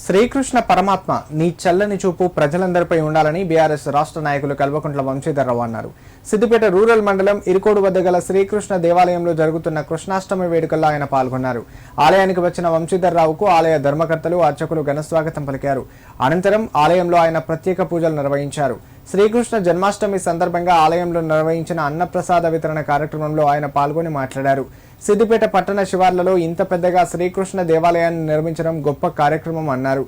శ్రీకృష్ణ పరమాత్మ నీ చల్లని చూపు ప్రజలందరిపై ఉండాలని బీఆర్ఎస్ రాష్ట్ర నాయకులు కల్వకుంట్ల వంశీధర్రావు అన్నారు. సిద్దిపేట రూరల్ మండలం ఇరుకోడు వద్ద గల శ్రీకృష్ణ దేవాలయంలో జరుగుతున్న కృష్ణాష్టమి వేడుకల్లో ఆయన పాల్గొన్నారు. ఆలయానికి వచ్చిన వంశీధర్రావుకు ఆలయ ధర్మకర్తలు, అర్చకులు ఘనస్వాగతం పలికారు. అనంతరం ఆలయంలో ఆయన ప్రత్యేక పూజలు నిర్వహించారు. శ్రీకృష్ణ జన్మాష్టమి సందర్భంగా ఆలయంలో నిర్వహించిన అన్నప్రసాద వితరణ కార్యక్రమంలో ఆయన పాల్గొని మాట్లాడారు. సిద్దిపేట పట్టణ శివార్లలో ఇంత పెద్దగా శ్రీకృష్ణ దేవాలయాన్ని నిర్మించడం గొప్ప కార్యక్రమం అన్నారు.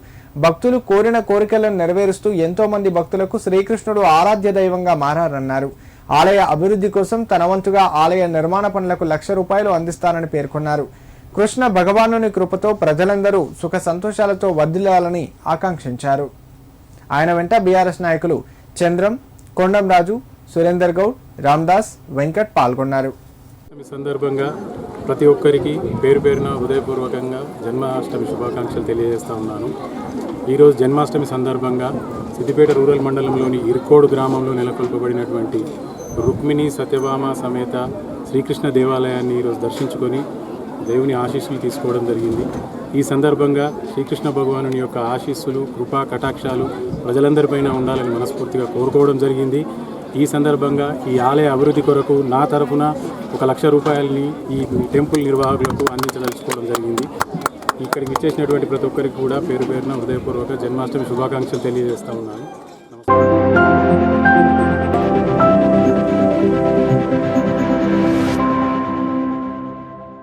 భక్తులు కోరిన కోరికలను నెరవేరుస్తూ ఎంతో మంది భక్తులకు శ్రీకృష్ణుడు ఆరాధ్య దైవంగా మారారన్నారు. ఆలయ అభివృద్ధి కోసం తన వంతుగా ఆలయ నిర్మాణ పనులకు ₹1,00,000 అందిస్తానని పేర్కొన్నారు. కృష్ణ భగవానుని కృపతో ప్రజలందరూ సుఖ సంతోషాలతో వర్ధిల్లాలని ఆకాంక్షించారు. ఆయన వెంట బీఆర్ఎస్ నాయకులు చంద్రం, కొండంరాజు, సురేందర్ గౌడ్, రామ్దాస్, వెంకట్ పాల్గొన్నారు. ఈ సందర్భంగా ప్రతి ఒక్కరికి పేరు పేరున హృదయపూర్వకంగా జన్మాష్టమి శుభాకాంక్షలు తెలియజేస్తా ఉన్నాను. ఈరోజు జన్మాష్టమి సందర్భంగా సిద్దిపేట రూరల్ మండలంలోని ఇరుకోడు గ్రామంలో నెలకొల్పబడినటువంటి రుక్మిణి సత్యభామ సమేత శ్రీకృష్ణ దేవాలయాన్ని ఈరోజు దర్శించుకొని దేవుని ఆశీస్సులు తీసుకోవడం జరిగింది. ఈ సందర్భంగా శ్రీకృష్ణ భగవానుని యొక్క ఆశీస్సులు, కృపా కటాక్షాలు ప్రజలందరిపైన ఉండాలని మనస్ఫూర్తిగా కోరుకోవడం జరిగింది. ఈ సందర్భంగా ఈ ఆలయ అభివృద్ధి కొరకు నా తరఫున ₹1,00,000 ఈ టెంపుల్ నిర్వాహకులకు అందించదలుచుకోవడం జరిగింది. ఇక్కడికి ఇచ్చేసినటువంటి ప్రతి ఒక్కరికి కూడా పేరు పేరున హృదయపూర్వక జన్మాష్టమి శుభాకాంక్షలు తెలియజేస్తా ఉన్నాను.